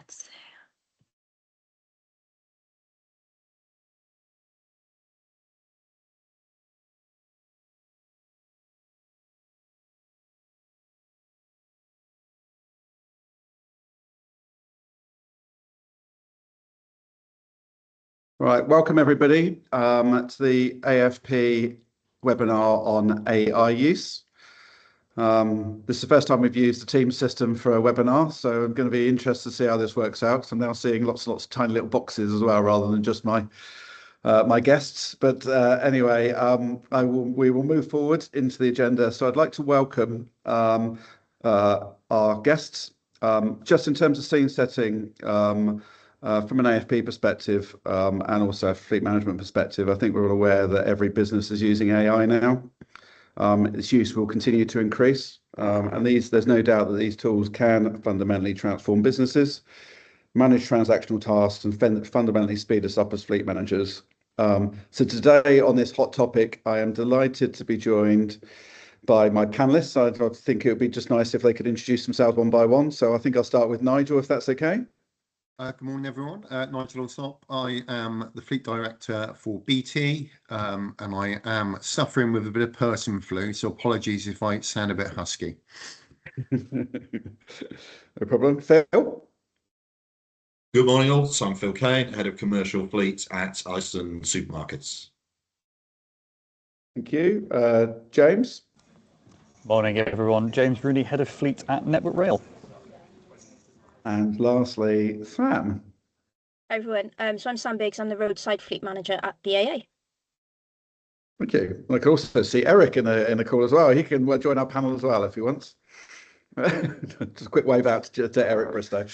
Let's see. Right, welcome everybody to the AFP webinar on AI use. This is the first time we've used the Teams system for a webinar, so I'm going to be interested to see how this works out. I'm now seeing lots and lots of tiny little boxes as well, rather than just my guests. But anyway, we will move forward into the agenda. So I'd like to welcome our guests. Just in terms of scene setting, from an AFP perspective and also a fleet management perspective, I think we're all aware that every business is using AI now. Its use will continue to increase, and there's no doubt that these tools can fundamentally transform businesses, manage transactional tasks, and fundamentally speed us up as fleet managers. So today on this hot topic, I am delighted to be joined by my panelists. I think it would be just nice if they could introduce themselves one by one. So I think I'll start with Nigel, if that's okay. Good morning, everyone. Nigel Allsop. I am the fleet director for BT, and I am suffering with a bit of person flu, so apologies if I sound a bit husky. No problem. Phil? Good morning all. So I'm Phil Kane, Head of Commercial Fleet at Iceland Supermarkets. Thank you. James? Morning, everyone. James Rooney, Head of Fleet at Network Rail. And lastly, Sam. Hi everyone. So I'm Sam Biggs. I'm the roadside fleet manager at the AA. Thank you. I can also see Eric in the call as well. He can join our panel as well if he wants. Just a quick wave out to Eric Bristow.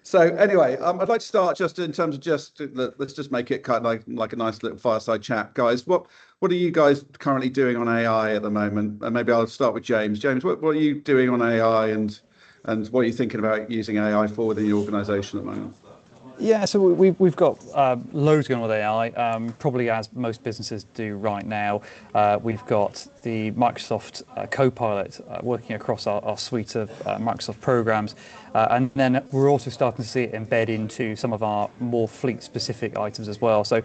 So anyway, I'd like to start just in terms of let's just make it kind of like a nice little fireside chat, guys. What are you guys currently doing on AI at the moment? And maybe I'll start with James. James, what are you doing on AI and what are you thinking about using AI for within your organisation at the moment? Yeah, so we've got loads going on with AI, probably as most businesses do right now. We've got the Microsoft Copilot working across our suite of Microsoft programs. And then we're also starting to see it embed into some of our more fleet-specific items as well. So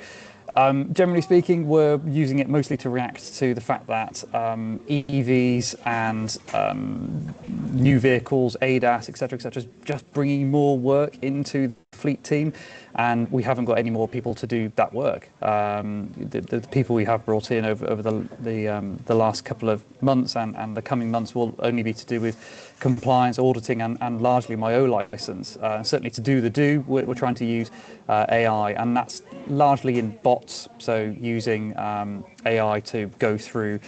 generally speaking, we're using it mostly to react to the fact that EVs and new vehicles, ADAS, etc., is just bringing more work into the fleet team, and we haven't got any more people to do that work. The people we have brought in over the last couple of months and the coming months will only be to do with compliance, auditing, and largely my O license. Certainly to do we're trying to use AI, and that's largely in bots, so using AI to go through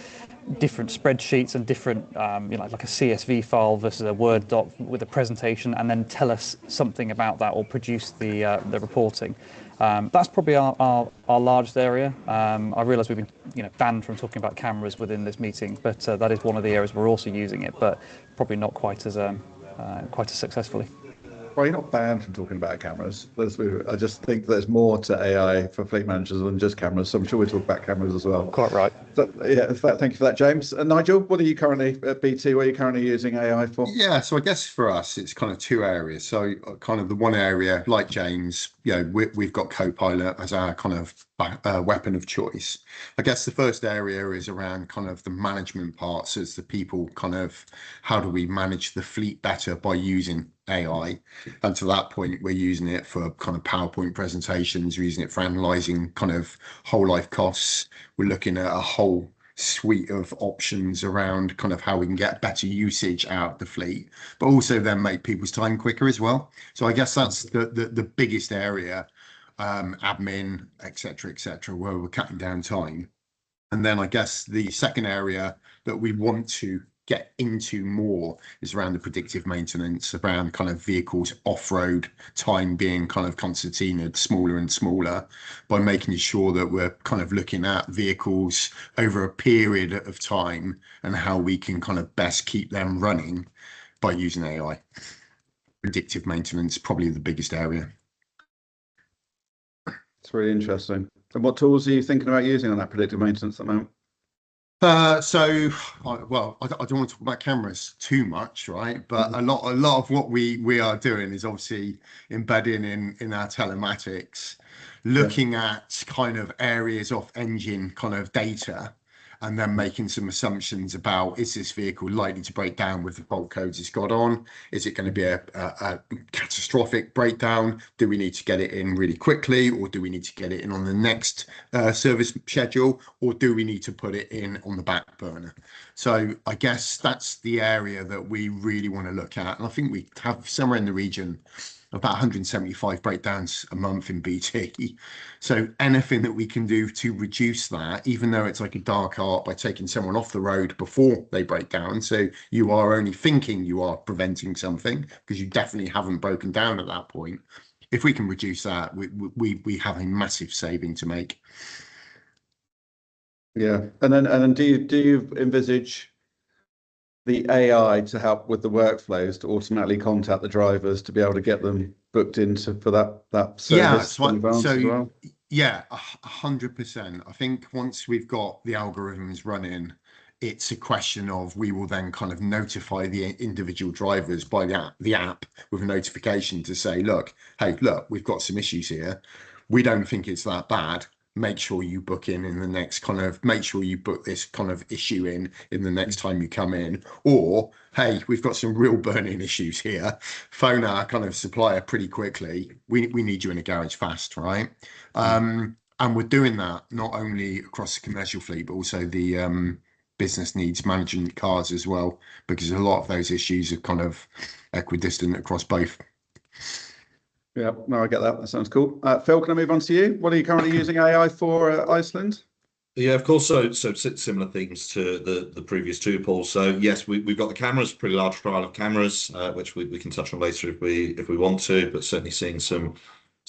different spreadsheets and different, like a CSV file versus a Word doc with a presentation, and then tell us something about that or produce the reporting. That's probably our largest area. I realise we've been banned from talking about cameras within this meeting, but that is one of the areas we're also using it, but probably not quite as successfully. Well, you're not banned from talking about cameras. I just think there's more to AI for fleet managers than just cameras. So I'm sure we'll talk about cameras as well. Quite right. So, yeah, thank you for that, James. And Nigel, what are you currently at BT? What are you currently using AI for? Yeah, so I guess for us, it's kind of two areas. So kind of the one area, like James, we've got Copilot as our kind of weapon of choice. I guess the first area is around kind of the management parts, as the people kind of, how do we manage the fleet better by using AI? And to that point, we're using it for kind of PowerPoint presentations, we're using it for analysing kind of whole life costs. We're looking at a whole suite of options around kind of how we can get better usage out of the fleet, but also then make people's time quicker as well. So I guess that's the biggest area, admin, etc., where we're cutting down time. And then I guess the second area that we want to get into more is around the predictive maintenance, around kind of vehicles off-road time being kind of concertinaed smaller and smaller, by making sure that we're kind of looking at vehicles over a period of time and how we can kind of best keep them running by using AI. Predictive maintenance, probably the biggest area. It's really interesting. And what tools are you thinking about using on that predictive maintenance at the moment? Well, I don't want to talk about cameras too much, right? But a lot of what we are doing is obviously embedding in our telematics, looking at kind of areas of engine kind of data, and then making some assumptions about, is this vehicle likely to break down with the fault codes it's got on? Is it going to be a catastrophic breakdown? Do we need to get it in really quickly, or do we need to get it in on the next service schedule, or do we need to put it in on the back burner? So I guess that's the area that we really want to look at. And I think we have somewhere in the region about 175 breakdowns a month in BT. So anything that we can do to reduce that, even though it's like a dark art, by taking someone off the road before they break down. So you are only thinking you are preventing something, because you definitely haven't broken down at that point. If we can reduce that, we have a massive saving to make. Yeah, and then do you envisage the AI to help with the workflows, to automatically contact the drivers to be able to get them booked into for that service in advance as well? Yeah, 100%. I think once we've got the algorithms running, it's a question of, we will then kind of notify the individual drivers by the app with a notification to say, look, hey, look, we've got some issues here. We don't think it's that bad. Make sure you book in the next kind of, make sure you book this kind of issue in the next time you come in. Or, hey, we've got some real burning issues here. Phone our kind of supplier pretty quickly. We need you in a garage fast, right? And we're doing that not only across the commercial fleet, but also the business needs management cars as well, because a lot of those issues are kind of equidistant across both. Yeah, no, I get that. That sounds cool. Phil, can I move on to you? What are you currently using AI for Iceland? Yeah, of course. So similar themes to the previous two, Paul. So yes, we've got the cameras, pretty large trial of cameras, which we can touch on later if we want to, but certainly seeing some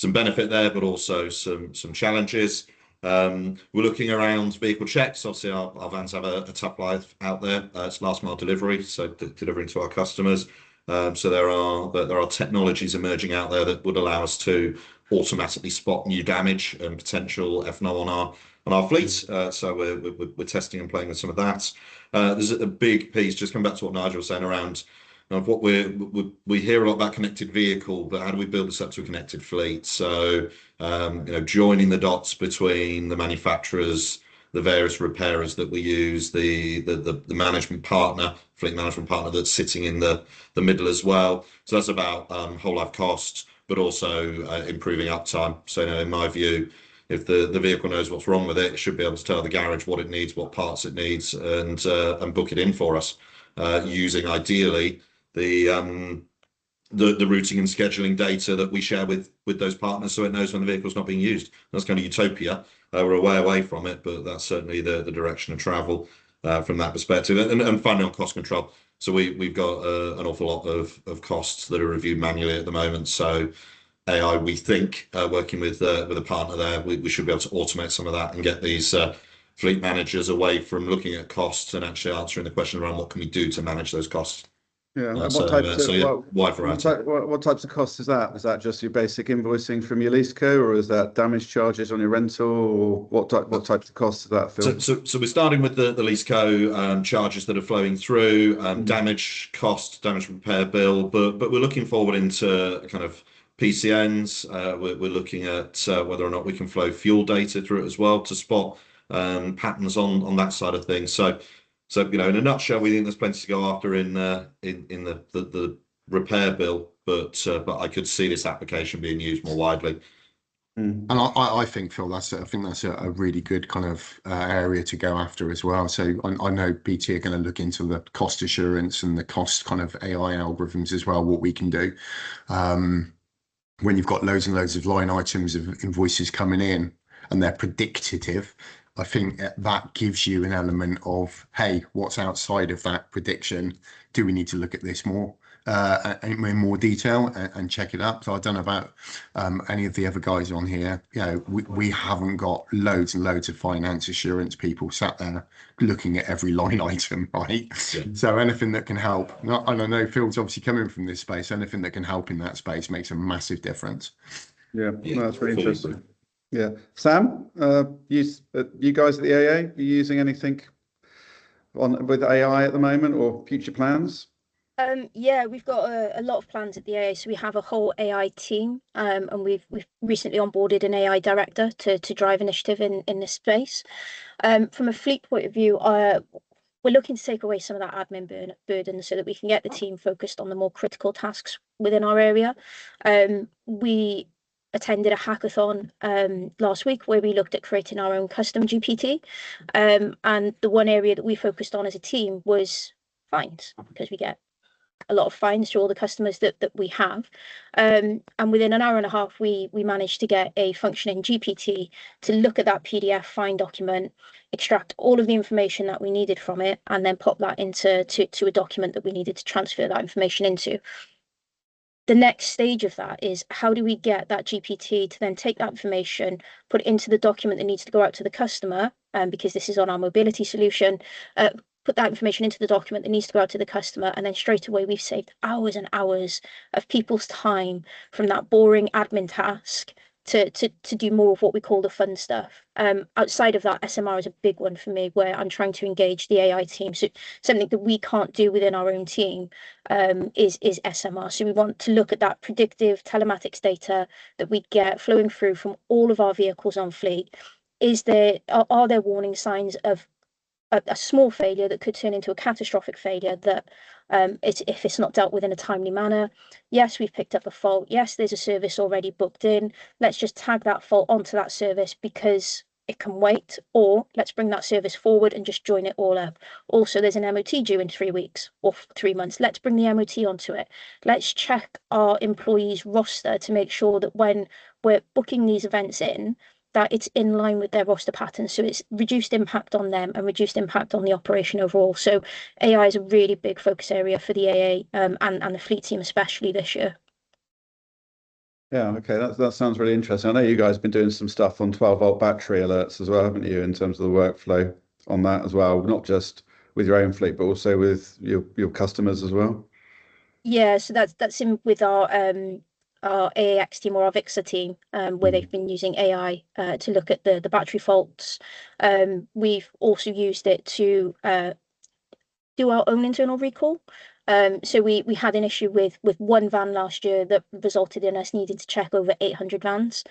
benefit there, but also some challenges. We're looking around vehicle checks. Obviously, our vans have a tough life out there. It's last mile delivery, so delivering to our customers. So there are technologies emerging out there that would allow us to automatically spot new damage and potential F&O on our fleet. So we're testing and playing with some of that. There's a big piece, just come back to what Nigel was saying around what we hear a lot about connected vehicle, but how do we build this up to a connected fleet? So joining the dots between the manufacturers, the various repairers that we use, the management partner, fleet management partner that's sitting in the middle as well. So that's about whole life costs, but also improving uptime. So in my view, if the vehicle knows what's wrong with it, it should be able to tell the garage what it needs, what parts it needs, and book it in for us, using ideally the routing and scheduling data that we share with those partners, so it knows when the vehicle's not being used. That's kind of utopia. We're a way away from it, but that's certainly the direction of travel from that perspective. And finally, on cost control. So we've got an awful lot of costs that are reviewed manually at the moment. So AI, we think, working with a partner there, we should be able to automate some of that and get these fleet managers away from looking at costs and actually answering the question around what can we do to manage those costs. Yeah, and wide variety. What types of costs is that? Is that just your basic invoicing from your lease co, or is that damage charges on your rental, or what types of costs is that, Phil? So we're starting with the lease co charges that are flowing through, damage cost, damage repair bill, but we're looking forward into kind of PCNs. We're looking at whether or not we can flow fuel data through it as well to spot patterns on that side of things. So in a nutshell, we think there's plenty to go after in the repair bill, but I could see this application being used more widely. And I think, Phil, that's a really good kind of area to go after as well. So I know BT are going to look into the cost assurance and the cost kind of AI algorithms as well, what we can do. When you've got loads and loads of line items of invoices coming in and they're predictive, I think that gives you an element of, hey, what's outside of that prediction? Do we need to look at this more in more detail and check it up? So I don't know about any of the other guys on here. We haven't got loads and loads of finance assurance people sat there looking at every line item, right? Yeah. So anything that can help, and I know Phil's obviously coming from this space, anything that can help in that space makes a massive difference. Yeah, no, that's really interesting. Yeah, Sam, you guys at the AA, are you using anything on with AI at the moment, or future plans? Yeah, we've got a lot of plans at the AA. So we have a whole AI team, and we've recently onboarded an AI director to drive initiative in this space. From a fleet point of view, we're looking to take away some of that admin burden so that we can get the team focused on the more critical tasks within our area. We attended a hackathon last week where we looked at creating our own custom GPT. And the one area that we focused on as a team was fines, because we get a lot of fines to all the customers that we have. And within an hour and a half, we managed to get a functioning GPT to look at that PDF fine document, extract all of the information that we needed from it, and then pop that into a document that we needed to transfer that information into. The next stage of that is, how do we get that GPT to then take that information, put it into the document that needs to go out to the customer, because this is on our mobility solution, put that information into the document that needs to go out to the customer, and then straight away we've saved hours and hours of people's time from that boring admin task to do more of what we call the fun stuff. Outside of that, SMR is a big one for me, where I'm trying to engage the AI team. So something that we can't do within our own team is SMR. So we want to look at that predictive telematics data that we get flowing through from all of our vehicles on fleet. Are there warning signs of a small failure that could turn into a catastrophic failure that if it's not dealt with in a timely manner? Yes, we've picked up a fault. Yes, there's a service already booked in. Let's just tag that fault onto that service because it can wait, or let's bring that service forward and just join it all up. Also, there's an MOT due in 3 weeks or 3 months. Let's bring the MOT onto it. Let's check our employees' roster to make sure that when we're booking these events in, that it's in line with their roster pattern. So it's reduced impact on them and reduced impact on the operation overall. So AI is a really big focus area for the AA and the fleet team, especially this year. Yeah, okay, that sounds really interesting. I know you guys have been doing some stuff on 12-volt battery alerts as well, haven't you, in terms of the workflow on that as well, not just with your own fleet, but also with your customers as well. Yeah, so that's in with our AAX team, or our VIXA team, where they've been using AI to look at the battery faults. We've also used it to do our own internal recall. So we had an issue with one van last year that resulted in us needing to check over 800 vans.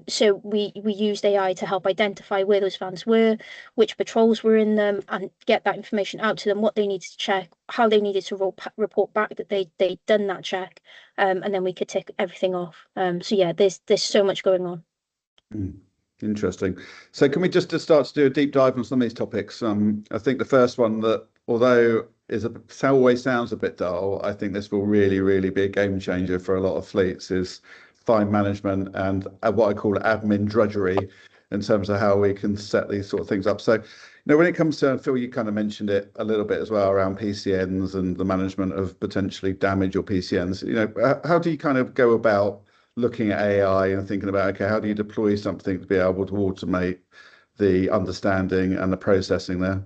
So we used AI to help identify where those vans were, which patrols were in them, and get that information out to them, what they needed to check, how they needed to report back that they'd done that check, and then we could tick everything off. So yeah, there's so much going on. Interesting. So can we just start to do a deep dive on some of these topics? I think the first one, that although always sounds a bit dull, I think this will really, really be a game changer for a lot of fleets, is fine management and what I call admin drudgery in terms of how we can set these sort of things up. So, when it comes to, Phil, you kind of mentioned it a little bit as well around PCNs and the management of potentially damage or PCNs. How do you kind of go about looking at AI and thinking about, okay, how do you deploy something to be able to automate the understanding and the processing there?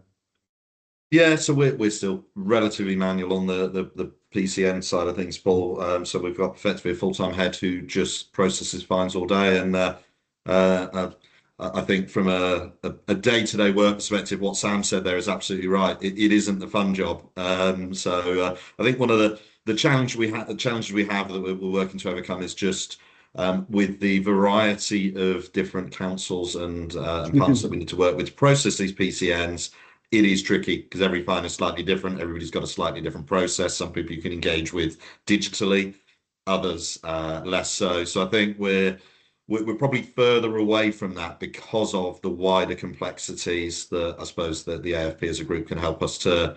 Yeah, so we're still relatively manual on the PCN side of things, Paul. So we've got effectively a full-time head who just processes fines all day, and I think from a day-to-day work perspective, what Sam said there is absolutely right. It isn't the fun job. So I think one of the challenges we have that we're working to overcome is just with the variety of different councils and partners that we need to work with to process these PCNs. It is tricky because every fine is slightly different. Everybody's got a slightly different process. Some people you can engage with digitally, others less so. So I think we're probably further away from that because of the wider complexities that I suppose that the AFP as a group can help us to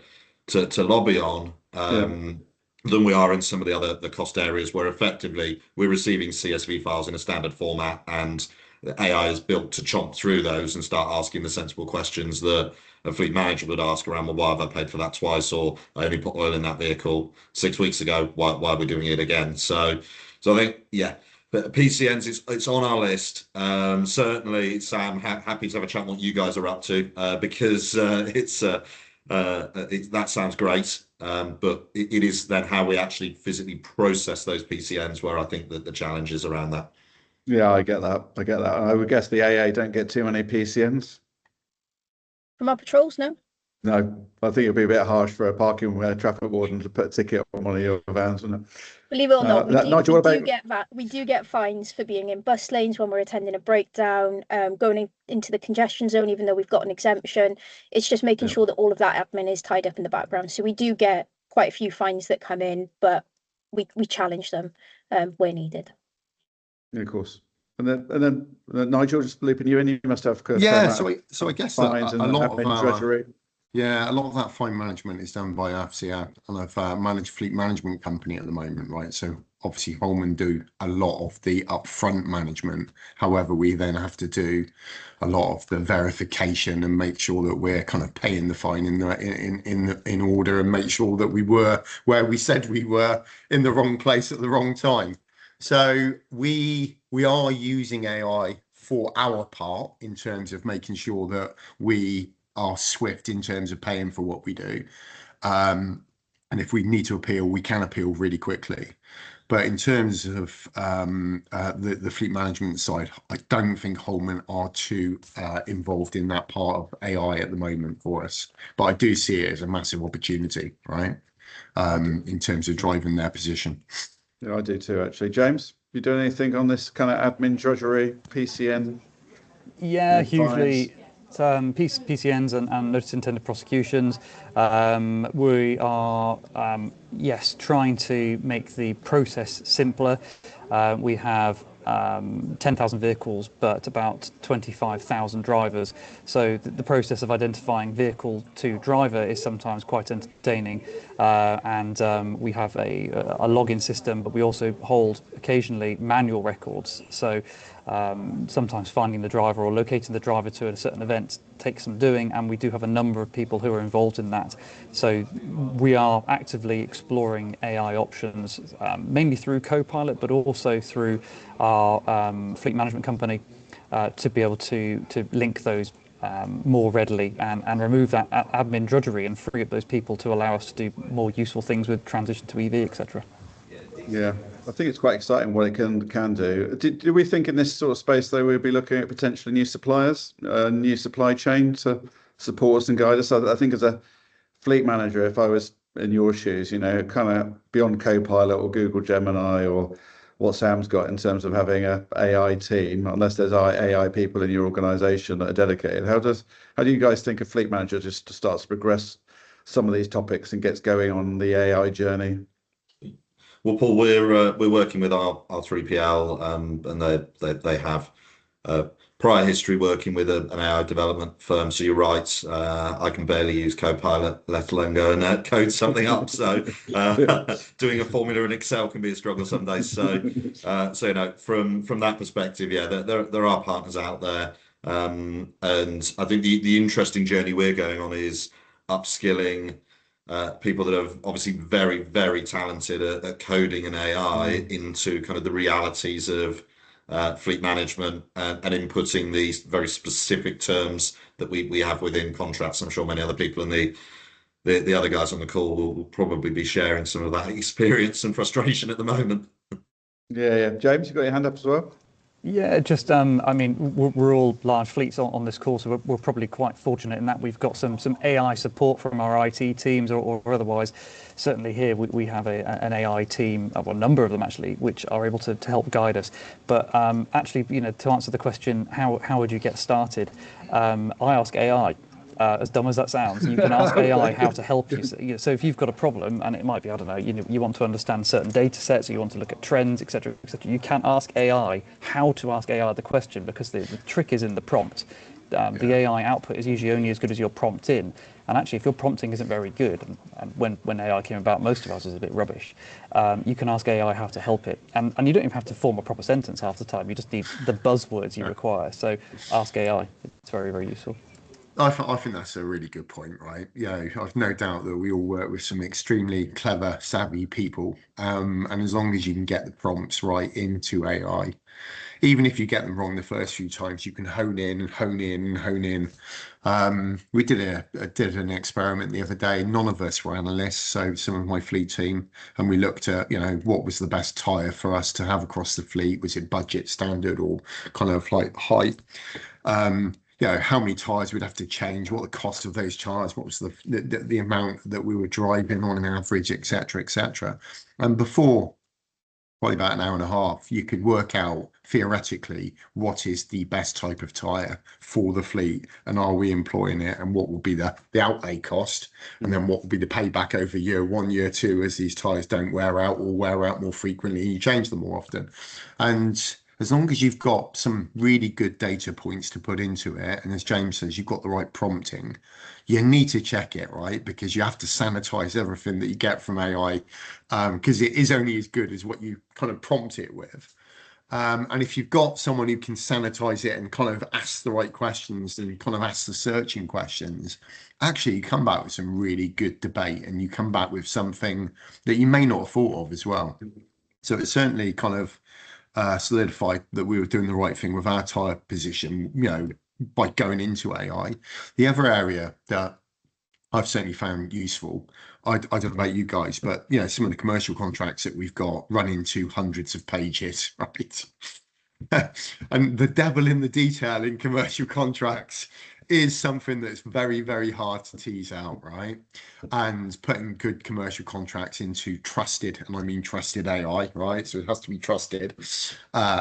lobby on. Than we are in some of the cost areas where effectively we're receiving CSV files in a standard format, and the AI is built to chomp through those and start asking the sensible questions that a fleet manager would ask around, well, why have I paid for that twice? Or I only put oil in that vehicle 6 weeks ago. Why are we doing it again? So I think, yeah, but PCNs, it's on our list. Certainly, Sam, happy to have a chat on what you guys are up to, because that sounds great. But it is then how we actually physically process those PCNs where I think that the challenge is around that. Yeah, I get that. I would guess the AA don't get too many PCNs. From our patrols, no. No, I think it'd be a bit harsh for a parking traffic warden to put a ticket on one of your vans, wouldn't it? Believe it or not, Nigel, what about? we do get fines for being in bus lanes when we're attending a breakdown, into the congestion zone, even though we've got an exemption. It's just making Yeah, sure that all of that admin is tied up in the background. So we do get quite a few fines that come in, but we challenge them where needed. yeah, of course. And then Nigel, just looping you in, you must have a fair Yeah, amount of so I guess that fines and a lot of admin drudgery. yeah, a lot of that fine management is done by obviously a kind of managed fleet management company at the moment, right? So obviously Holman do a lot of the upfront management. However, we then have to do a lot of the verification and make sure that we're kind of paying the fine in order, and make sure that we were where we said we were, in the wrong place at the wrong time. So we are using AI for our part in terms of making sure that we are swift in terms of paying for what we do. And if we need to appeal, we can appeal really quickly. But in terms of the fleet management side, I don't think Holman are too involved in that part of AI at the moment for us. But I do see it as a massive opportunity, right? In terms of driving their position. Yeah, I do too, actually. James, you doing anything on this kind of admin drudgery, PCN? Yeah, hugely. Fines? PCNs and notice intended prosecutions. We are, yes, trying to make the process simpler. We have 10,000 vehicles, but about 25,000 drivers. So the process of identifying vehicle to driver is sometimes quite entertaining. And we have a login system, but we also hold occasionally manual records. So sometimes finding the driver or locating the driver to a certain event takes some doing, and we do have a number of people who are involved in that. So we are actively exploring AI options, mainly through Copilot, but also through our fleet management company, to be able to link those more readily and remove that admin drudgery and free up those people to allow us to do more useful things with transition to EV, etc. Yeah, I think it's quite exciting what it can do. Do we think in this sort of space, though, we'll be looking at potentially new suppliers, new supply chain to support us and guide us? I think as a fleet manager, if I was in your shoes, kind of beyond Copilot or Google Gemini or what Sam's got in terms of having a AI team, unless there's AI people in your organization that are dedicated, how do you guys think a fleet manager just starts to progress some of these topics and gets going on the AI journey? Well, Paul, we're working with our 3PL, and they have prior history working with an AI development firm. So you're right. I can barely use Copilot, let alone go and code something up. So doing a formula in Excel can be a struggle some days. So from that perspective, yeah, there are partners out there, and I think the interesting journey we're going on is upskilling people that are obviously very, very talented at coding and AI into kind of the realities of fleet management, and inputting these very specific terms that we have within contracts. I'm sure many other people in the other guys on the call will probably be sharing some of that experience and frustration at the moment. Yeah. James, you got your hand up as well? Yeah, just I mean, we're all large fleets on this call, so we're probably quite fortunate in that we've got some AI support from our IT teams, or otherwise. Certainly here we have an AI team, or a number of them actually, which are able to help guide us. But actually, to answer the question, how would you get started? I ask AI. As dumb as that sounds, you can ask AI how to help you. So if you've got a problem, and it might be, I don't know, you want to understand certain data sets, or you want to look at trends, etc., etc., you can ask AI how to ask AI the question, because the trick is in the prompt. The AI output is usually only as good as your prompt in. And actually, if your prompting isn't very good, and when AI came about, most of ours was a bit rubbish, you can ask AI how to help it. And you don't even have to form a proper sentence half the time. You just need the buzzwords you require. So ask AI. It's very, very useful. I think that's a really good point, right? I've no doubt that we all work with some extremely clever, savvy people. And as long as you can get the prompts right into AI, even if you get them wrong the first few times, you can hone in. We did an experiment the other day. None of us were analysts, so some of my fleet team, and we looked at, what was the best tire for us to have across the fleet? Was it budget, standard, or kind of like height? how many tyres we'd have to change, what the cost of those tyres, what was the amount that we were driving on an average, etc., etc. And before probably about an hour and a half, you could work out theoretically what is the best type of tyre for the fleet, and are we employing it, and what will be the outlay cost, and then what will be the payback over year 1, year 2, as these tyres don't wear out or wear out more frequently and you change them more often. And as long as you've got some really good data points to put into it, and as James says, you've got the right prompting, you need to check it, right? Because you have to sanitize everything that you get from AI, because it is only as good as what you kind of prompt it with. And if you've got someone who can sanitize it and kind of ask the right questions and kind of ask the searching questions, actually you come back with some really good debate, and you come back with something that you may not have thought of as well. So it certainly kind of solidified that we were doing the right thing with our tyre position, by going into AI. The other area that I've certainly found useful, I don't know about you guys, but some of the commercial contracts that we've got run into hundreds of pages, right? And the devil in the detail in commercial contracts is something that's very, very hard to tease out, right? And putting good commercial contracts into trusted, and I mean trusted AI, right? So it has to be trusted,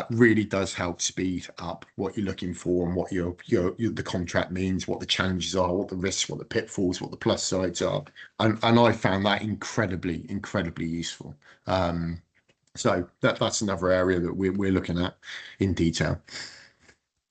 really does help speed up what you're looking for, and what the contract means, what the challenges are, what the risks, what the pitfalls, what the plus sides are. And I found that incredibly, incredibly useful. So that's another area that we're looking at in detail.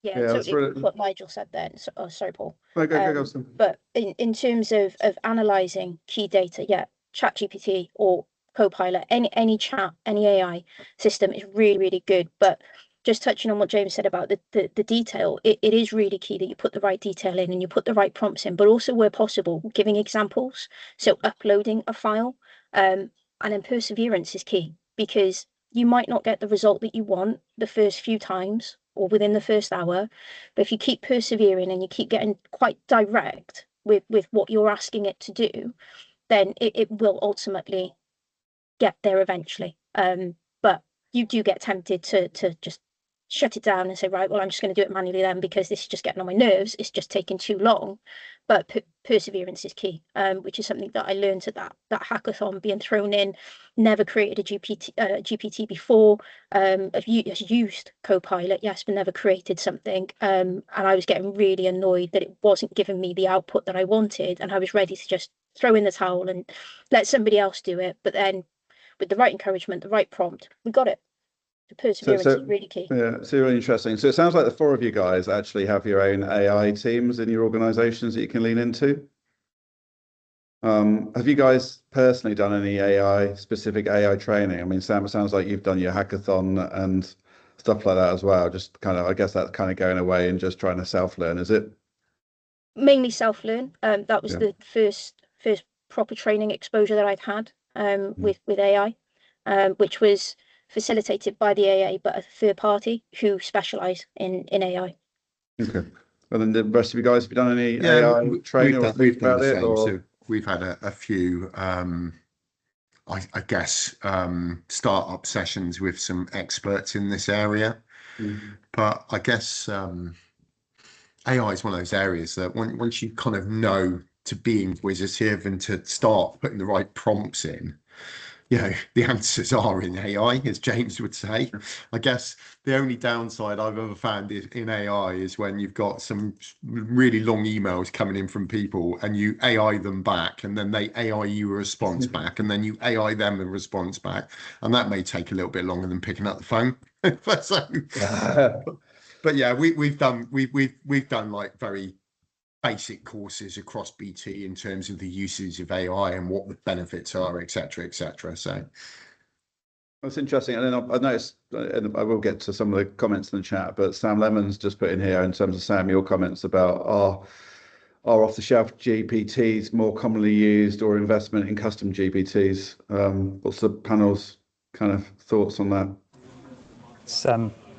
Yeah, that's totally really... what Nigel said there. Sorry, Paul. Go. But in terms of analyzing key data, ChatGPT or Copilot, any chat, any AI system is really, really good. But just touching on what James said about the detail, it is really key that you put the right detail in and you put the right prompts in, but also where possible, giving examples. So uploading a file, and then perseverance is key, because you might not get the result that you want the first few times or within the first hour, but if you keep persevering and you keep getting quite direct with what you're asking it to do, then it will ultimately get there eventually. But you do get tempted to just shut it down and say, right, well, I'm just going to do it manually then, because this is just getting on my nerves. It's just taking too long. But perseverance is key, which is something that I learned at that hackathon, being thrown in. Never created a GPT before. I've used Copilot, yes, but never created something. And I was getting really annoyed that it wasn't giving me the output that I wanted, and I was ready to just throw in the towel and let somebody else do it. But then, with the right encouragement, the right prompt, we got it. The perseverance is really key. Yeah, it's really interesting. So it sounds like the 4 of you guys actually have your own AI teams in your organizations that you can lean into. Have you guys personally done any specific AI training? I mean, Sam, it sounds like you've done your hackathon and stuff like that as well. Just kind of, I guess that's kind of going away and just trying to self-learn, is it? Mainly self-learn. That was the first proper training exposure that I'd had with AI, which was facilitated by the AA, but a third party who specialise in AI. Okay. And then the rest of you guys, have you done any AI training or think about it? Or... So we've had a few, I guess, startup sessions with some experts in this area. But I guess AI is one of those areas that once you kind of know to be inquisitive and to start putting the right prompts in, the answers are in AI, as James would say. I guess the only downside I've ever found in AI is when you've got some really long emails coming in from people and you AI them back, and then they AI you a response back, and then you AI them a response back, and that may take a little bit longer than picking up the phone. But yeah, we've done like very basic courses across BT in terms of the usage of AI and what the benefits are, etc., etc. So that's interesting. And then I noticed, and I will get to some of the comments in the chat, but Sam Lemon's just put in here in terms of, Sam, your comments about are off-the-shelf GPTs more commonly used, or investment in custom GPTs? What's the panel's kind of thoughts on that? It's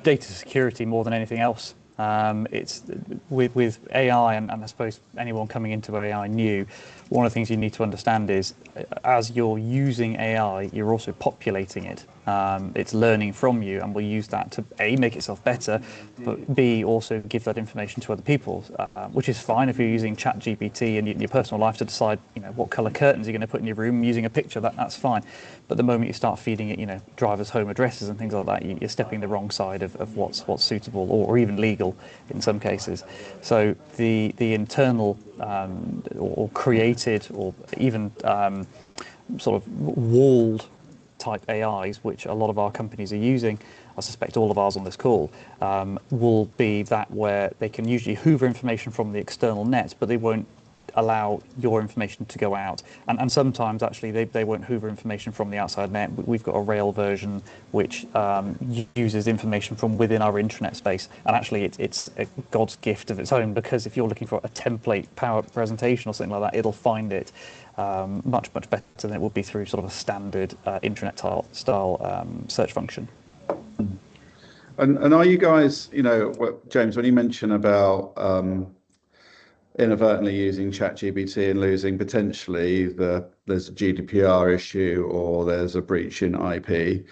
data security more than anything else. It's with AI, and I suppose anyone coming into AI new, one of the things you need to understand is, as you're using AI, you're also populating it. It's learning from you, and will use that to A, make itself better, but B, also give that information to other people, which is fine if you're using ChatGPT in your personal life to decide, what color curtains you're going to put in your room using a picture. That's fine. But the moment you start feeding it, drivers' home addresses and things like that, you're stepping the wrong side of what's suitable or even legal in some cases. So the internal or created or even sort of walled type AIs, which a lot of our companies are using, I suspect all of ours on this call, will be that where they can usually hoover information from the external net, but they won't allow your information to go out. And sometimes actually they won't hoover information from the outside net. We've got a Rail version which uses information from within our intranet space, and actually it's a God's gift of its own, because if you're looking for a template power presentation or something like that, it'll find it much better than it would be through sort of a standard intranet style search function. And are you guys, James, when you mention about inadvertently using ChatGPT and losing potentially there's a GDPR issue or there's a breach in IP,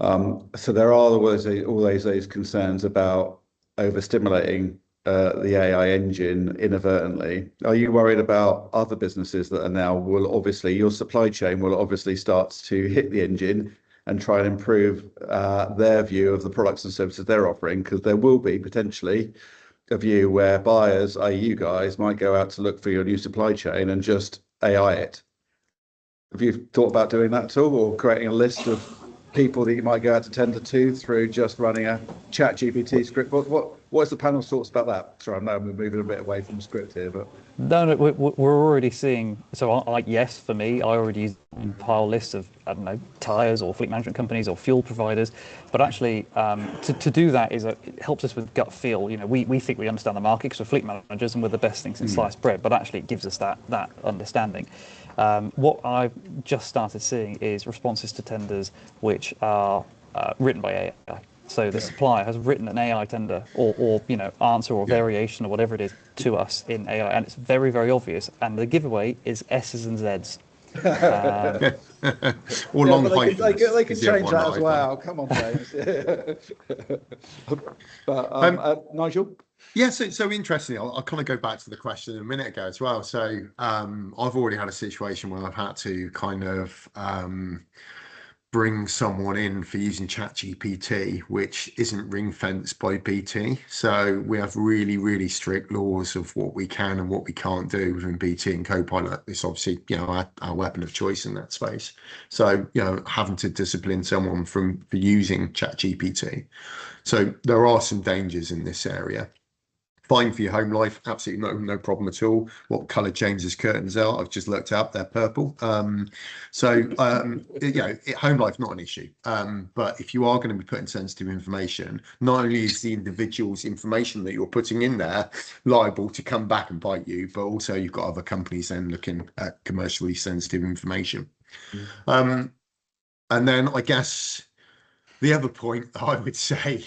so there are always those concerns about overstimulating the AI engine inadvertently. Are you worried about other businesses that are now your supply chain will obviously start to hit the engine and try and improve their view of the products and services they're offering? Because there will be potentially a view where buyers, i.e. you guys, might go out to look for your new supply chain and just AI it. Have you thought about doing that at all, or creating a list of people that you might go out to tender to through just running a ChatGPT script? What's the panel's thoughts about that? Sorry, I know I'm moving a bit away from the script here, but no, we're already seeing. So, yes, for me, I already use compile lists of, I don't know, tires or fleet management companies or fuel providers. But actually, to do that it helps us with gut feel. We think we understand the market because we're fleet managers and we're the best things in sliced bread. But actually, it gives us that understanding. What I've just started seeing is responses to tenders which are written by AI. So the supplier has written an AI tender or answer or variation or whatever it is to us in AI, and it's very, very obvious. And the giveaway is S's and Z's. Or long hyphens. They can change that as well. Come on, James. But Nigel? Yeah, so interestingly, I'll kind of go back to the question a minute ago as well. So I've already had a situation where I've had to kind of bring someone in for using ChatGPT, which isn't ring fenced by BT. So we have really, really strict laws of what we can and what we can't do within BT and Copilot. It's obviously, our weapon of choice in that space. So, having to discipline someone for using ChatGPT. So there are some dangers in this area. Fine for your home life, absolutely no problem at all. What colour James's curtains are, I've just looked up, they're purple. Home life not an issue. But if you are going to be putting sensitive information, not only is the individual's information that you're putting in there liable to come back and bite you, but also you've got other companies then looking at commercially sensitive information. And then I guess the other point I would say,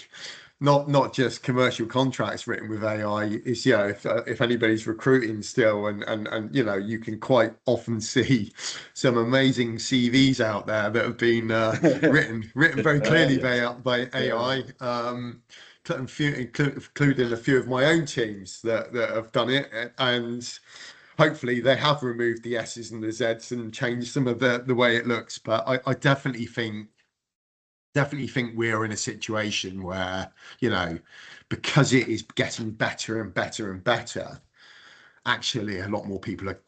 not just commercial contracts written with AI, is if anybody's recruiting still, and you can quite often see some amazing CVs out there that have been written very clearly by AI, including a few of my own teams that have done it, and hopefully they have removed the S's and the Z's and changed some of the way it looks. But I definitely think we're in a situation where, because it is getting better and better and better, actually a lot more people are,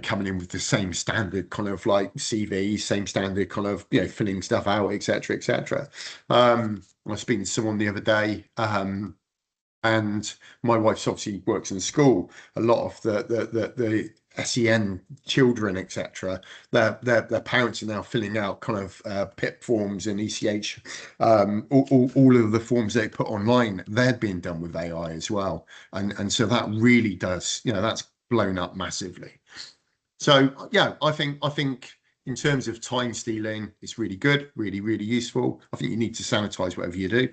coming in with the same standard kind of like CVs, same standard kind of, filling stuff out, etc., etc. I was speaking to someone the other day, and my wife's obviously works in school. A lot of the SEN children, etc., their parents are now filling out kind of PIP forms and ECH, all of the forms they put online, they're being done with AI as well, and so that really does, that's blown up massively. So I think in terms of time stealing, it's really good, really, really useful. I think you need to sanitize whatever you do,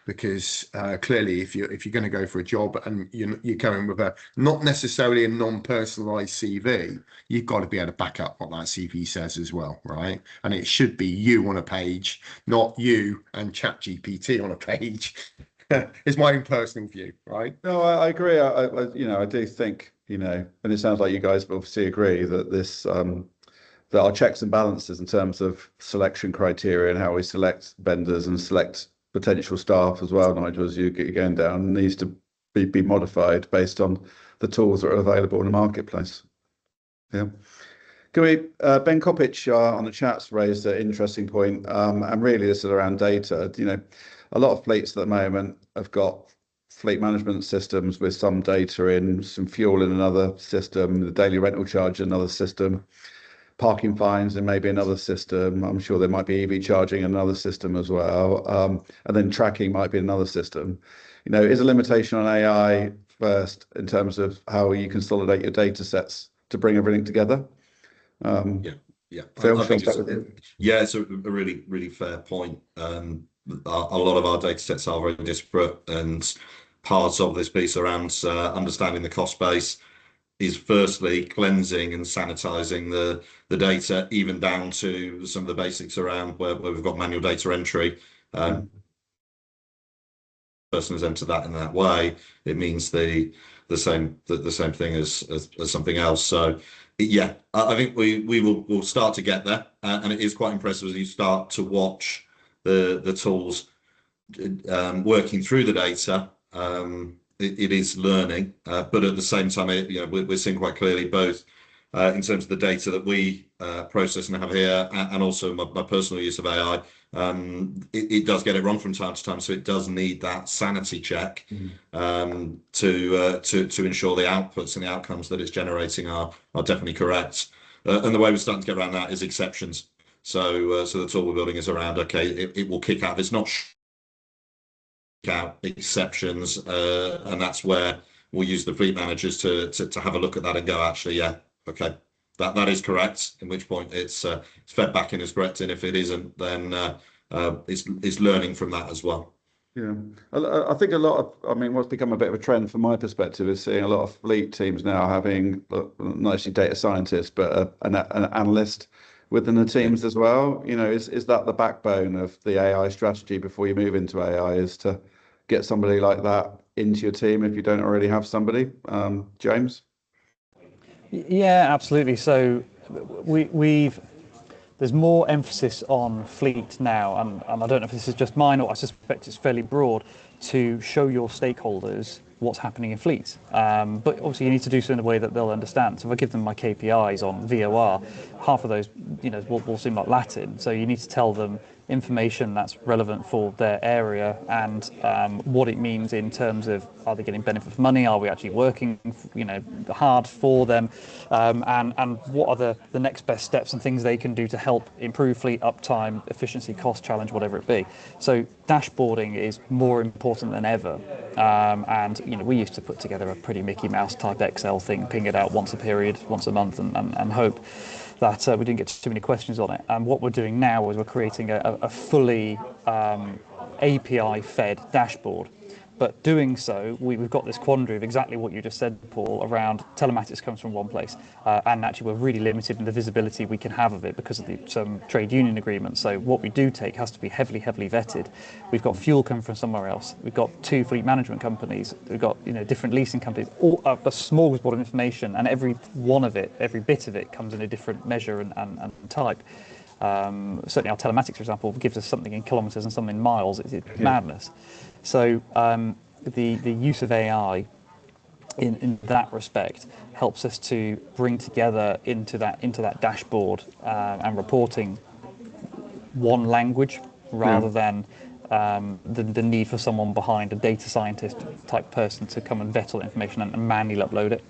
because clearly, if you're going to go for a job and you're going with a not necessarily a non-personalized CV, you've got to be able to back up what that CV says as well, right? And it should be you on a page, not you and ChatGPT on a page. It's my own personal view, right? No, I agree. I do think, and it sounds like you guys obviously agree that this that our checks and balances in terms of selection criteria and how we select vendors and select potential staff as well, Nigel, as you get going down, needs to be modified based on the tools that are available in the marketplace. Yeah. Can we, Ben Coppich on the chat's raised an interesting point, and really this is around data. A lot of fleets at the moment have got fleet management systems with some data in, some fuel in another system, the daily rental charge in another system, parking fines in maybe another system. I'm sure there might be EV charging in another system as well, and then tracking might be another system. Is a limitation on AI first in terms of how you consolidate your data sets to bring everything together? Yeah. Phil, I think it's a really, really fair point. A lot of our data sets are very disparate, and parts of this piece around understanding the cost base is firstly cleansing and sanitizing the data, even down to some of the basics around where we've got manual data entry. Person has entered that in that way, it means the same thing as something else. So yeah, I think we'll start to get there, and it is quite impressive as you start to watch the tools working through the data. It is learning, but at the same time, we're seeing quite clearly both in terms of the data that we process and have here, and also my personal use of AI. It does get it wrong from time to time, so it does need that sanity check to ensure the outputs and the outcomes that it's generating are definitely correct. And the way we're starting to get around that is exceptions. So the tool we're building is around, okay, it will kick out. It's not out exceptions, and that's where we'll use the fleet managers to have a look at that and go, actually, yeah, okay, that is correct. In which point it's fed back in as correct, and if it isn't, then it's learning from that as well. Yeah, I think what's become a bit of a trend from my perspective is seeing a lot of fleet teams now having not actually data scientists, but an analyst within the teams as well. Is that the backbone of the AI strategy before you move into AI, is to get somebody like that into your team if you don't already have somebody? James? Yeah, absolutely. So there's more emphasis on fleet now, and I don't know if this is just mine, or I suspect it's fairly broad, to show your stakeholders what's happening in fleet. But obviously you need to do so in a way that they'll understand. So if I give them my KPIs on VOR, half of those will seem like Latin. So you need to tell them information that's relevant for their area, and what it means in terms of, are they getting benefit for money, are we actually working hard for them, and what are the next best steps and things they can do to help improve fleet uptime, efficiency, cost challenge, whatever it be. So dashboarding is more important than ever, and we used to put together a pretty Mickey Mouse type Excel thing, ping it out once a month, and hope that we didn't get too many questions on it. And what we're doing now is we're creating a fully API-fed dashboard. But doing so, we've got this quandary of exactly what you just said, Paul, around telematics comes from one place, and actually we're really limited in the visibility we can have of it because of some trade union agreements. So what we do take has to be heavily vetted. We've got fuel coming from somewhere else. We've got 2 fleet management companies. We've got different leasing companies. All a smorgasbord of information, and every bit of it comes in a different measure and type. Certainly our telematics, for example, gives us something in kilometres and something in miles. It's madness. So the use of AI in that respect helps us to bring together into that dashboard and reporting one language, rather than the need for someone behind, a data scientist type person, to come and vet all the information and manually upload it.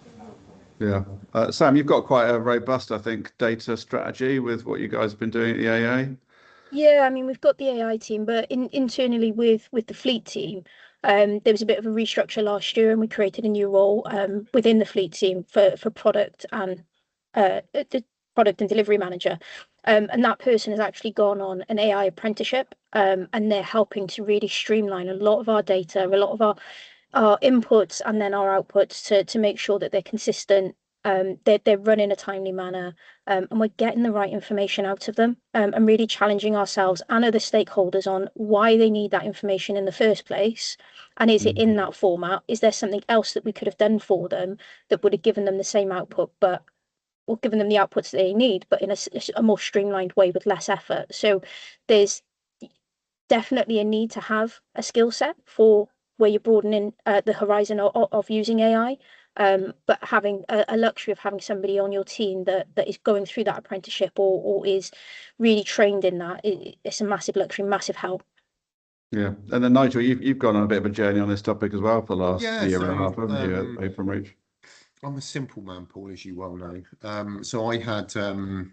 Yeah. Sam, you've got quite a robust, I think, data strategy with what you guys have been doing at the AA. Yeah, we've got the AI team, but internally with the fleet team, there was a bit of a restructure last year, and we created a new role within the fleet team for product and product and delivery manager. And that person has actually gone on an AI apprenticeship, and they're helping to really streamline a lot of our data, a lot of our inputs and then our outputs to make sure that they're consistent. They're run in a timely manner, and we're getting the right information out of them, and really challenging ourselves and other stakeholders on why they need that information in the first place. And is it in that format? Is there something else that we could have done for them that would have given them the same output, or given them the outputs they need, but in a more streamlined way with less effort? So there's definitely a need to have a skill set for where you're broadening the horizon of using AI. But having a luxury of having somebody on your team that is going through that apprenticeship or is really trained in that, it's a massive luxury, massive help. Yeah, and then Nigel, you've gone on a bit of a journey on this topic as well for the last year and a half, haven't you, at Openreach? I'm a simple man, Paul, as you well know. So I had a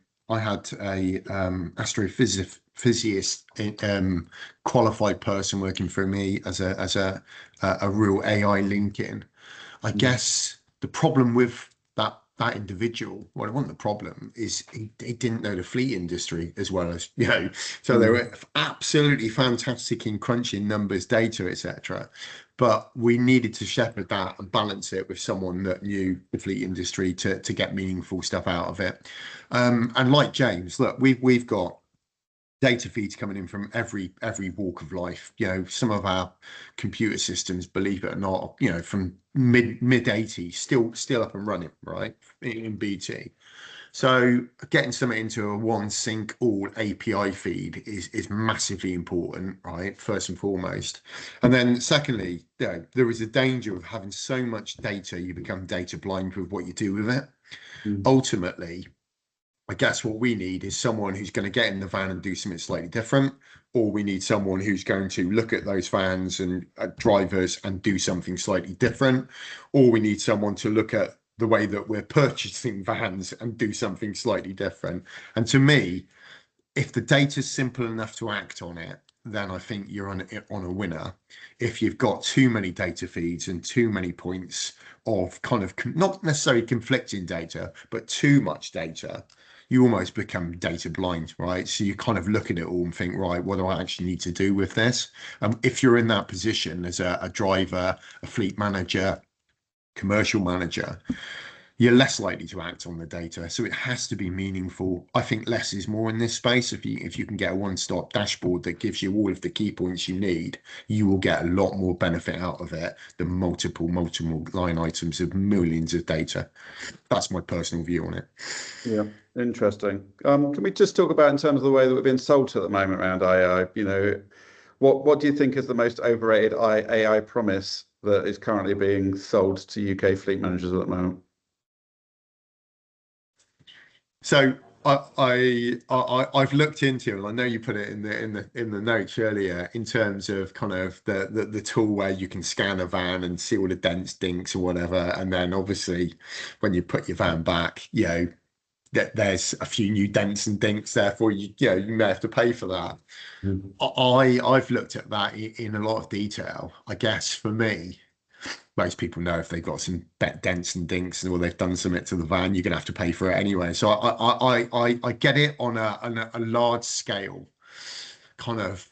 astrophysicist, qualified person working for me as a real AI link-in. I guess the problem with that individual, well, it wasn't the problem, is he didn't know the fleet industry as well as, so they were absolutely fantastic in crunching numbers, data, etc. But we needed to shepherd that and balance it with someone that knew the fleet industry to get meaningful stuff out of it. And like James, look, we've got data feeds coming in from every walk of life. Some of our computer systems, believe it or not, from mid 80s, still up and running, right, in BT. So getting something into a one sync all API feed is massively important, right? First and foremost. And then secondly, there is a danger of having so much data, you become data blind with what you do with it. Ultimately, I guess what we need is someone who's going to get in the van and do something slightly different, or we need someone who's going to look at those vans and drivers and do something slightly different, or we need someone to look at the way that we're purchasing vans and do something slightly different. And to me, if the data's simple enough to act on it, then I think you're on a winner. If you've got too many data feeds and too many points of kind of not necessarily conflicting data, but too much data, you almost become data blind, right? So you kind of look at it all and think, right, what do I actually need to do with this? If you're in that position as a driver, a fleet manager, commercial manager, you're less likely to act on the data. So it has to be meaningful. I think less is more in this space. If you can get a one-stop dashboard that gives you all of the key points you need, you will get a lot more benefit out of it than multiple line items of millions of data. That's my personal view on it. Yeah, interesting. Can we just talk about in terms of the way that we're being sold at the moment around AI? What do you think is the most overrated AI promise that is currently being sold to UK fleet managers at the moment? So I've looked into, and I know you put it in the notes earlier, in terms of kind of the tool where you can scan a van and see all the dents, dinks, or whatever, and then obviously when you put your van back, there's a few new dents and dinks, therefore you may have to pay for that. I've looked at that in a lot of detail. I guess for me, most people know if they've got some dents and dinks or they've done something to the van, you're gonna have to pay for it anyway. So I get it on a large scale kind of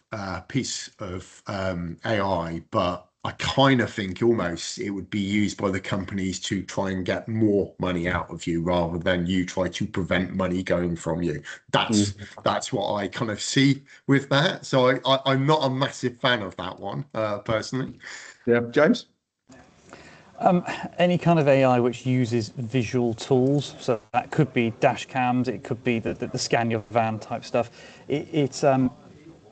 piece of AI, but I kind of think almost it would be used by the companies to try and get more money out of you rather than you try to prevent money going from you. That's what I kind of see with that. So I'm not a massive fan of that one personally. Yeah, James? Any kind of AI which uses visual tools, so that could be dash cams, it could be the scan your van type stuff. It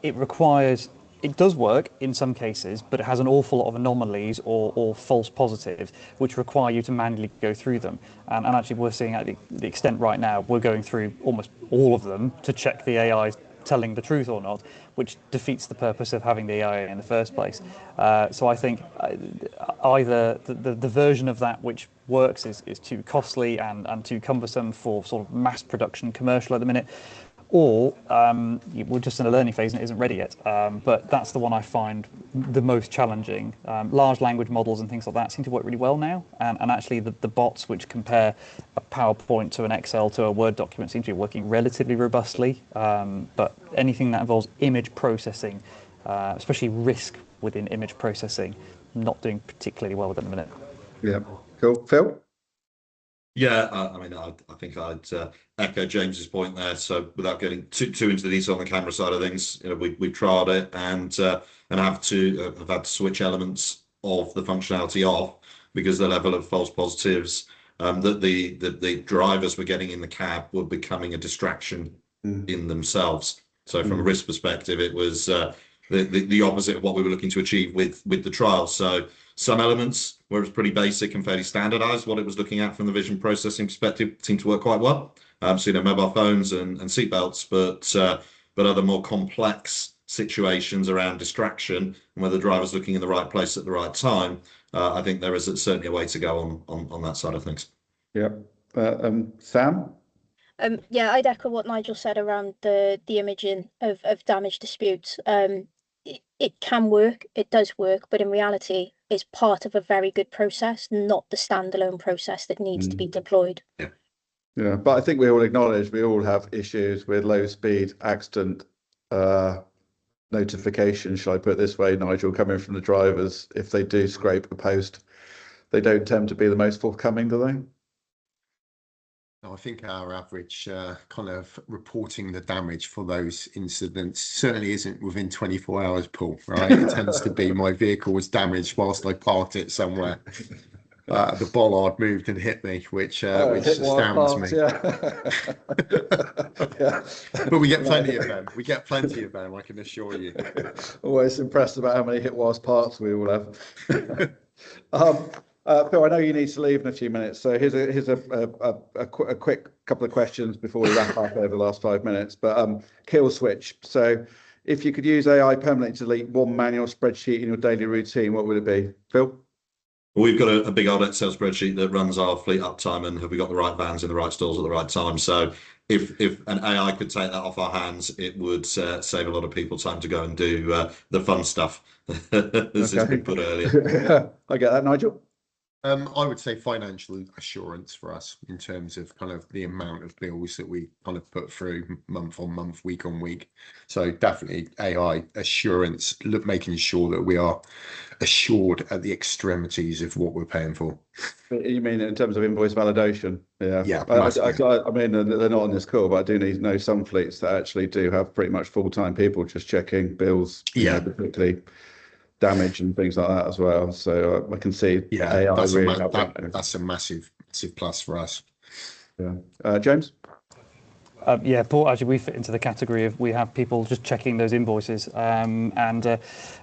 requires, it does work in some cases, but it has an awful lot of anomalies or false positives, which require you to manually go through them. And actually, we're seeing at the extent right now, we're going through almost all of them to check the AI is telling the truth or not, which defeats the purpose of having the AI in the first place. So I think either the version of that which works is too costly and too cumbersome for sort of mass production commercial at the minute, or we're just in a learning phase and it isn't ready yet. But that's the one I find the most challenging. Large language models and things like that seem to work really well now, and actually the bots which compare a PowerPoint to an Excel to a Word document seem to be working relatively robustly. But anything that involves image processing, especially risk within image processing, not doing particularly well with it at the minute. Yeah, cool. Phil? Yeah, I mean, I think I'd echo James's point there. So without getting too into the detail on the camera side of things, we've tried it and have had to switch elements of the functionality off because the level of false positives that the drivers were getting in the cab were becoming a distraction in themselves. So from a risk perspective, it was the opposite of what we were looking to achieve with the trial. So some elements where it was pretty basic and fairly standardized, what it was looking at from the vision processing perspective seemed to work quite well. So, mobile phones and seatbelts, but other more complex situations around distraction and whether the driver's looking in the right place at the right time, I think there is certainly a way to go on that side of things. Yeah. Sam? Yeah, I'd echo what Nigel said around the imaging of damage disputes. It can work, it does work, but in reality, it's part of a very good process, not the standalone process that needs to be deployed. Yeah, but I think we all acknowledge we all have issues with low speed accident notification, shall I put it this way, Nigel, coming from the drivers. If they do scrape a post, they don't tend to be the most forthcoming, do they? I think our average kind of reporting the damage for those incidents certainly isn't within 24 hours, Paul, right? It tends to be my vehicle was damaged whilst I parked it somewhere. The bollard moved and hit me, which astounds me. Yeah. But we get plenty of them. We get plenty of them, I can assure you. Always impressed about how many hit whilst parked we all have. Phil, I know you need to leave in a few minutes, so here's a quick couple of questions before we wrap up over the last 5 minutes. But kill switch. So, if you could use AI permanently to delete one manual spreadsheet in your daily routine, what would it be, Phil? Well, we've got a big old Excel spreadsheet that runs our fleet uptime and have we got the right vans in the right stalls at the right time. So if an AI could take that off our hands, it would save a lot of people time to go and do the fun stuff, as has been put earlier. I get that, Nigel. I would say financial assurance for us in terms of kind of the amount of bills that we kind of put through month on month, week on week. So definitely AI assurance, making sure that we are assured at the extremities of what we're paying for. You mean in terms of invoice validation? Yeah. Yeah. I mean, they're not on this call, but I do need to know some fleets that actually do have pretty much full-time people just checking bills, particularly damage and things like that as well. So I can see AI that's a massive plus for us. Yeah. James? Yeah, Paul, actually we fit into the category of we have people just checking those invoices, and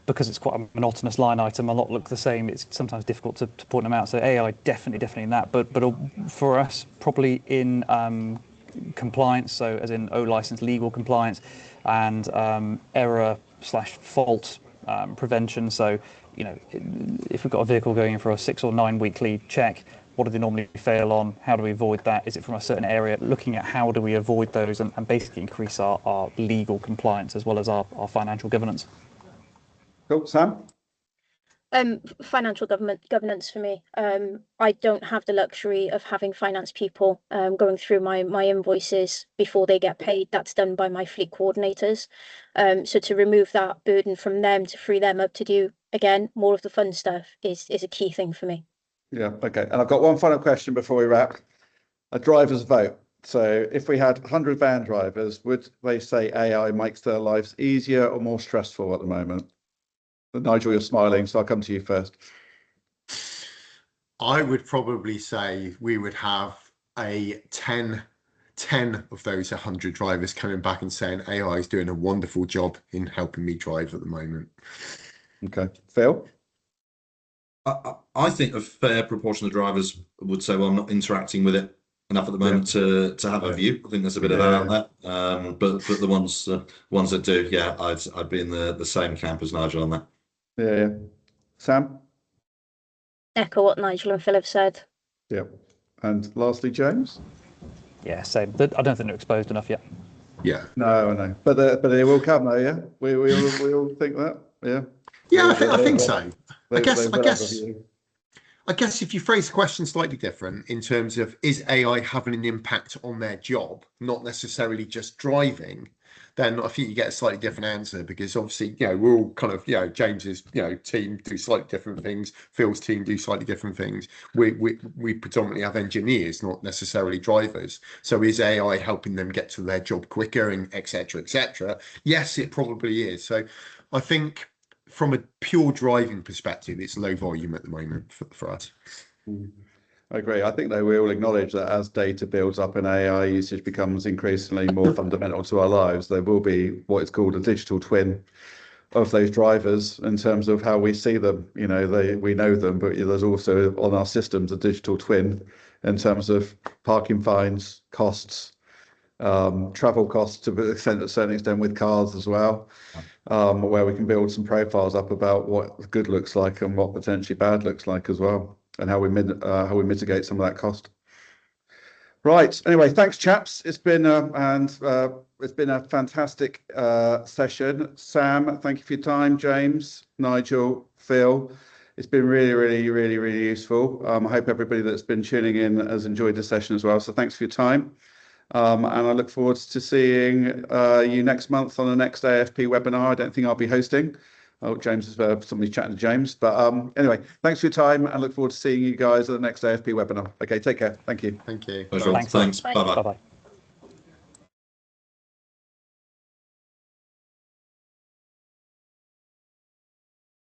because it's quite a monotonous line item, a lot look the same, it's sometimes difficult to point them out. So AI definitely in that, but for us probably in compliance, so as in license legal compliance and error/fault prevention. So, if we've got a vehicle going in for a 6 or 9 weekly check, what do they normally fail on? How do we avoid that? Is it from a certain area? Looking at how do we avoid those and basically increase our legal compliance as well as our financial governance. Cool. Sam? Financial governance for me. I don't have the luxury of having finance people going through my invoices before they get paid. That's done by my fleet coordinators. So to remove that burden from them, to free them up to do, again, more of the fun stuff is a key thing for me. Yeah, okay. And I've got one final question before we wrap. A driver's vote. So if we had 100 van drivers, would they say AI makes their lives easier or more stressful at the moment? Nigel, you're smiling, so I'll come to you first. I would probably say we would have a 10 of those 100 drivers coming back and saying AI is doing a wonderful job in helping me drive at the moment. Okay. Phil? I think a fair proportion of the drivers would say, well, I'm not interacting with it enough at the moment to have a view. I think there's a bit of that out there. But the ones that do, I'd be in the same camp as Nigel on that. Yeah. Sam? Echo what Nigel and Phil have said. Yeah. And lastly, James? Yeah, same. I don't think they're exposed enough yet. Yeah. No, but they will come though. Yeah, we all think that. Yeah. Yeah, I think so. They I will have a guess view. I guess if you phrase the question slightly different in terms of is AI having an impact on their job, not necessarily just driving, then I think you get a slightly different answer, because obviously, we're all kind of, James's, team do slightly different things. Phil's team do slightly different things. We predominantly have engineers, not necessarily drivers. So is AI helping them get to their job quicker and et cetera, et cetera? Yes, it probably is. So I think from a pure driving perspective, it's low volume at the moment for us. I agree. I think they will acknowledge that as data builds up and AI usage becomes increasingly more fundamental to our lives, there will be what is called a digital twin of those drivers in terms of how we see them. We know them, but there's also on our systems a digital twin in terms of parking fines, costs, travel costs to a certain extent with cars as well, where we can build some profiles up about what good looks like and what potentially bad looks like as well, and how we mitigate some of that cost. Right. Anyway, thanks, chaps. It's been a fantastic session. Sam, thank you for your time. James, Nigel, Phil, it's been really, really, really, really useful. I hope everybody that's been tuning in has enjoyed the session as well. So thanks for your time. And I look forward to seeing you next month on the next AFP webinar. I don't think I'll be hosting. Oh, James is somebody's chatting to James. But anyway, thanks for your time and look forward to seeing you guys at the next AFP webinar. Okay, take care. Thank you. Thank you. Thanks. Bye. Bye-bye. Bye-bye.